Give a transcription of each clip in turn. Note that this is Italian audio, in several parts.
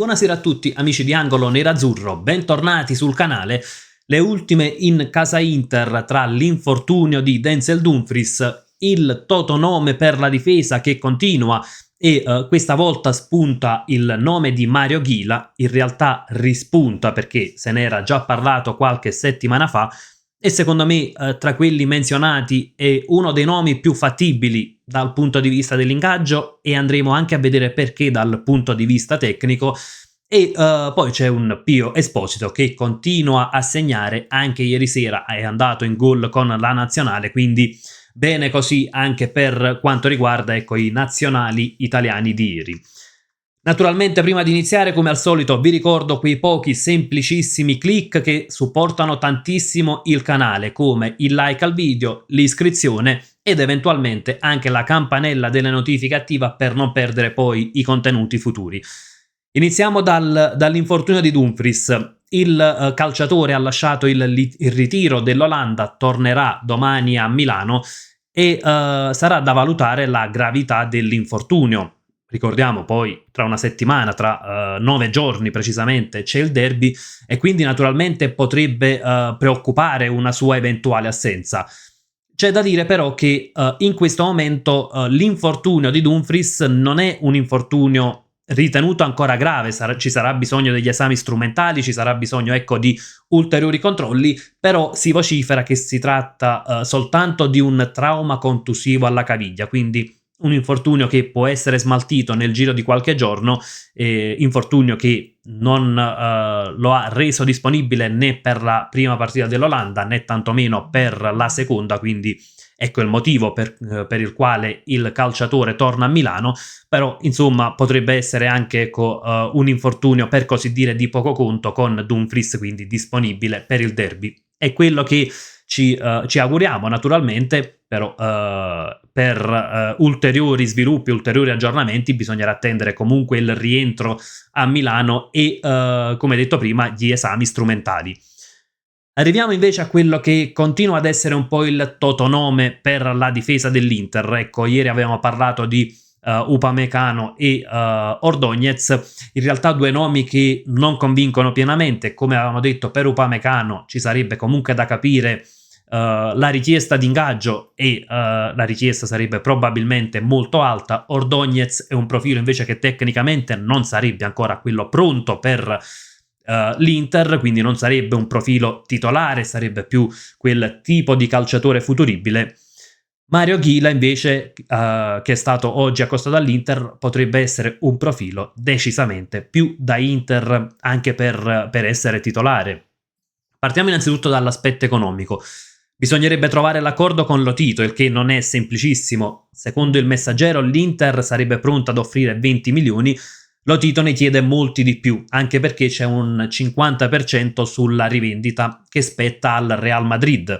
Buonasera a tutti amici di Angolo Nerazzurro, bentornati sul canale. Le ultime in casa Inter tra l'infortunio di Denzel Dumfries, il totonome per la difesa che continua e questa volta spunta il nome di Mario Ghila, in realtà rispunta perché se n'era già parlato qualche settimana fa e secondo me tra quelli menzionati è uno dei nomi più fattibili dal punto di vista dell'ingaggio e andremo anche a vedere perché dal punto di vista tecnico. E poi c'è un Pio Esposito che continua a segnare, anche ieri sera è andato in gol con la nazionale, quindi bene così anche per quanto riguarda i nazionali italiani di ieri. Naturalmente prima di iniziare, come al solito, vi ricordo quei pochi semplicissimi click che supportano tantissimo il canale, come il like al video, l'iscrizione ed eventualmente anche la campanella delle notifiche attiva per non perdere poi i contenuti futuri. Iniziamo dall'infortunio di Dumfries. Il calciatore ha lasciato il ritiro dell'Olanda, tornerà domani a Milano e sarà da valutare la gravità dell'infortunio. Ricordiamo poi tra una settimana, tra 9 giorni precisamente, c'è il derby e quindi naturalmente potrebbe preoccupare una sua eventuale assenza. C'è da dire però che in questo momento l'infortunio di Dumfries non è un infortunio ritenuto ancora grave, ci sarà bisogno degli esami strumentali, ci sarà bisogno di ulteriori controlli, però si vocifera che si tratta soltanto di un trauma contusivo alla caviglia, quindi un infortunio che può essere smaltito nel giro di qualche giorno, infortunio che non lo ha reso disponibile né per la prima partita dell'Olanda né tantomeno per la seconda, quindi ecco il motivo per il quale il calciatore torna a Milano, però insomma potrebbe essere anche un infortunio per così dire di poco conto, con Dumfries quindi disponibile per il derby. È quello che ci auguriamo naturalmente, però per ulteriori sviluppi, ulteriori aggiornamenti bisognerà attendere comunque il rientro a Milano e come detto prima gli esami strumentali. Arriviamo invece a quello che continua ad essere un po' il totonome per la difesa dell'Inter. Ecco, ieri avevamo parlato di Upamecano e Ordóñez, in realtà due nomi che non convincono pienamente. Come avevamo detto, per Upamecano ci sarebbe comunque da capire la richiesta di ingaggio e la richiesta sarebbe probabilmente molto alta. Ordóñez è un profilo invece che tecnicamente non sarebbe ancora quello pronto per l'Inter, quindi non sarebbe un profilo titolare, sarebbe più quel tipo di calciatore futuribile. Mario Ghila invece, che è stato oggi accostato all'Inter, potrebbe essere un profilo decisamente più da Inter anche per essere titolare. Partiamo innanzitutto dall'aspetto economico. Bisognerebbe trovare l'accordo con Lotito, il che non è semplicissimo. Secondo il Messaggero l'Inter sarebbe pronta ad offrire 20 milioni, Lotito ne chiede molti di più, anche perché c'è un 50% sulla rivendita che spetta al Real Madrid.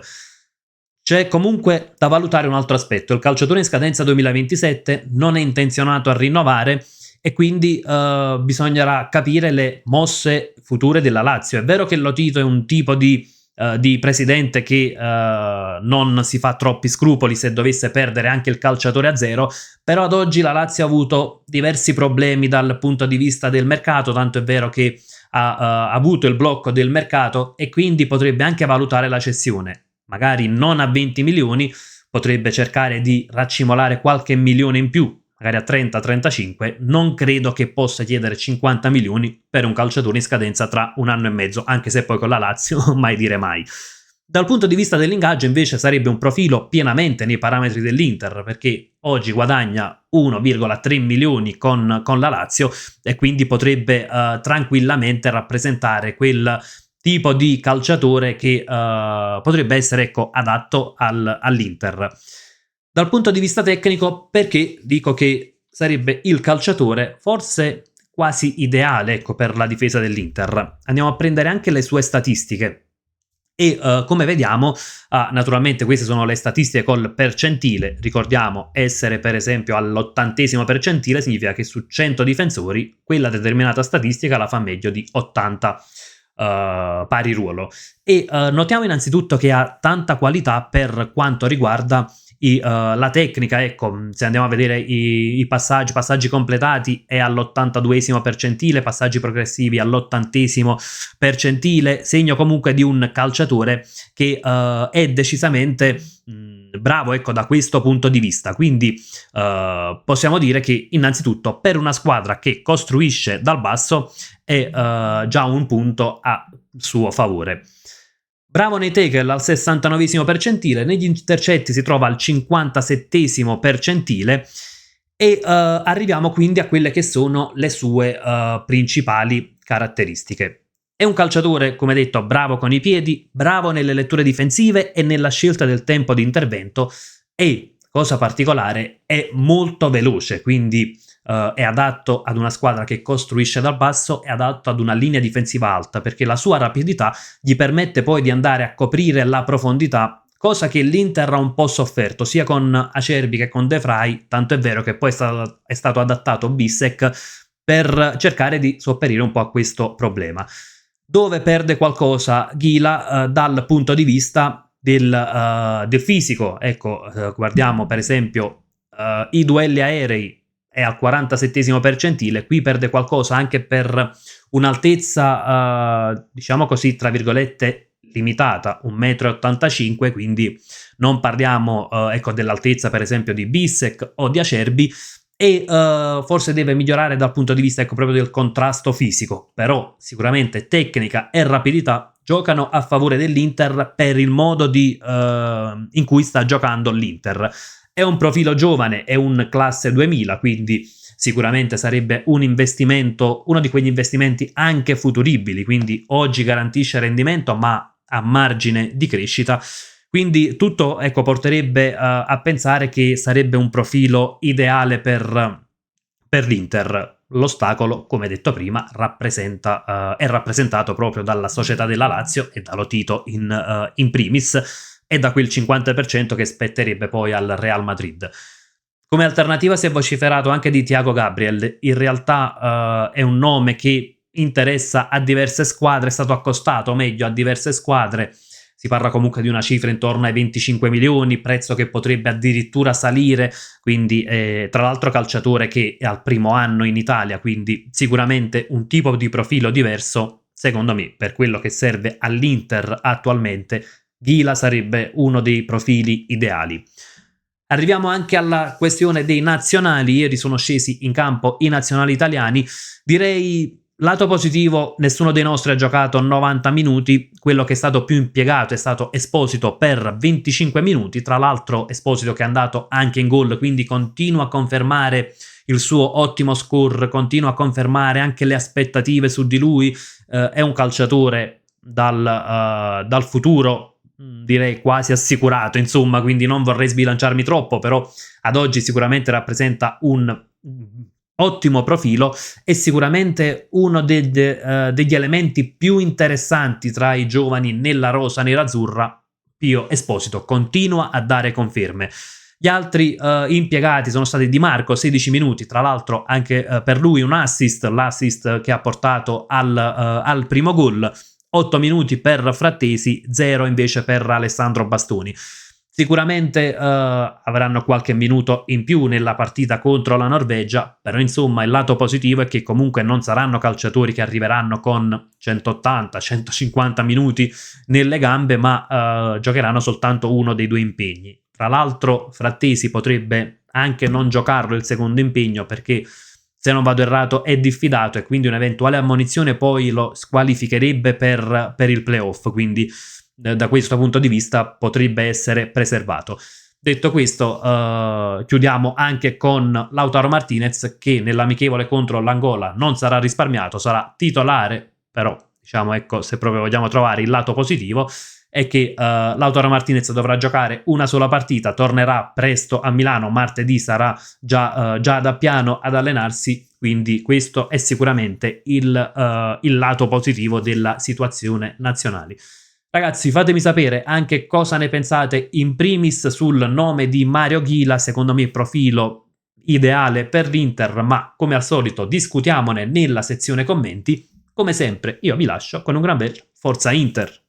C'è comunque da valutare un altro aspetto: il calciatore in scadenza 2027 non è intenzionato a rinnovare e quindi bisognerà capire le mosse future della Lazio. È vero che Lotito è un tipo di presidente che non si fa troppi scrupoli se dovesse perdere anche il calciatore a zero, però ad oggi la Lazio ha avuto diversi problemi dal punto di vista del mercato, tanto è vero che ha avuto il blocco del mercato e quindi potrebbe anche valutare la cessione. Magari non a 20 milioni, potrebbe cercare di raccimolare qualche milione in più, magari a 30-35, non credo che possa chiedere 50 milioni per un calciatore in scadenza tra un anno e mezzo, anche se poi con la Lazio mai dire mai. Dal punto di vista dell'ingaggio invece sarebbe un profilo pienamente nei parametri dell'Inter, perché oggi guadagna 1,3 milioni con la Lazio e quindi potrebbe tranquillamente rappresentare quel tipo di calciatore che potrebbe essere adatto all'Inter. Dal punto di vista tecnico, perché dico che sarebbe il calciatore forse quasi ideale per la difesa dell'Inter. Andiamo a prendere anche le sue statistiche e come vediamo, naturalmente queste sono le statistiche col percentile. Ricordiamo, essere per esempio all'80° percentile significa che su 100 difensori quella determinata statistica la fa meglio di 80 pari ruolo. E notiamo innanzitutto che ha tanta qualità per quanto riguarda la tecnica, ecco, se andiamo a vedere i passaggi completati è all'82esimo percentile, passaggi progressivi all'80esimo percentile, segno comunque di un calciatore che è decisamente bravo, ecco, da questo punto di vista. Quindi possiamo dire che innanzitutto per una squadra che costruisce dal basso è già un punto a suo favore. Bravo nei tackle al 69esimo percentile, negli intercetti si trova al 57esimo percentile e arriviamo quindi a quelle che sono le sue principali caratteristiche. È un calciatore, come detto, bravo con i piedi, bravo nelle letture difensive e nella scelta del tempo di intervento e, cosa particolare, è molto veloce, quindi è adatto ad una squadra che costruisce dal basso, è adatto ad una linea difensiva alta, perché la sua rapidità gli permette poi di andare a coprire la profondità, cosa che l'Inter ha un po' sofferto, sia con Acerbi che con De Vrij, tanto è vero che poi è stato adattato Bissek per cercare di sopperire un po' a questo problema. Dove perde qualcosa Ghila dal punto di vista del fisico, ecco, guardiamo per esempio i duelli aerei, è al 47esimo percentile, qui perde qualcosa anche per un'altezza, diciamo così, tra virgolette, limitata, 1,85 m, quindi non parliamo ecco, dell'altezza per esempio di Bissek o di Acerbi, e forse deve migliorare dal punto di vista ecco, proprio del contrasto fisico, però sicuramente tecnica e rapidità giocano a favore dell'Inter per il modo in cui sta giocando l'Inter. È un profilo giovane, è un classe 2000, quindi sicuramente sarebbe un investimento, uno di quegli investimenti anche futuribili, quindi oggi garantisce rendimento ma a margine di crescita. Quindi tutto ecco, porterebbe a pensare che sarebbe un profilo ideale per l'Inter. L'ostacolo, come detto prima, è rappresentato proprio dalla società della Lazio e da Lotito in primis, e da quel 50% che spetterebbe poi al Real Madrid. Come alternativa si è vociferato anche di Thiago Gabriel, in realtà è un nome che interessa a diverse squadre, è stato accostato meglio a diverse squadre, si parla comunque di una cifra intorno ai 25 milioni, prezzo che potrebbe addirittura salire, quindi tra l'altro calciatore che è al primo anno in Italia, quindi sicuramente un tipo di profilo diverso, secondo me, per quello che serve all'Inter attualmente, Ghila sarebbe uno dei profili ideali. Arriviamo anche alla questione dei nazionali. Ieri sono scesi in campo i nazionali italiani. Direi lato positivo, nessuno dei nostri ha giocato 90 minuti, quello che è stato più impiegato è stato Esposito per 25 minuti, tra l'altro Esposito che è andato anche in gol, quindi continua a confermare il suo ottimo score, continua a confermare anche le aspettative su di lui, è un calciatore dal futuro direi quasi assicurato, insomma, quindi non vorrei sbilanciarmi troppo, però ad oggi sicuramente rappresenta un ottimo profilo e sicuramente uno degli elementi più interessanti tra i giovani nella rosa nerazzurra. Pio Esposito continua a dare conferme. Gli altri impiegati sono stati Di Marco, 16 minuti, tra l'altro anche per lui un assist, l'assist che ha portato al primo gol. 8 minuti per Frattesi, 0 invece per Alessandro Bastoni. Sicuramente avranno qualche minuto in più nella partita contro la Norvegia, però insomma il lato positivo è che comunque non saranno calciatori che arriveranno con 180-150 minuti nelle gambe, ma giocheranno soltanto uno dei due impegni. Tra l'altro Frattesi potrebbe anche non giocarlo il secondo impegno perché, se non vado errato, è diffidato e quindi un'eventuale ammonizione poi lo squalificherebbe per il playoff, quindi da questo punto di vista potrebbe essere preservato. Detto questo, chiudiamo anche con Lautaro Martinez che nell'amichevole contro l'Angola non sarà risparmiato, sarà titolare, però diciamo ecco, se proprio vogliamo trovare il lato positivo è che Lautaro Martinez dovrà giocare una sola partita, tornerà presto a Milano, martedì sarà già da piano ad allenarsi, quindi questo è sicuramente il lato positivo della situazione nazionale. Ragazzi, fatemi sapere anche cosa ne pensate in primis sul nome di Mario Ghila, secondo me profilo ideale per l'Inter, ma come al solito discutiamone nella sezione commenti. Come sempre io vi lascio con un gran bel Forza Inter!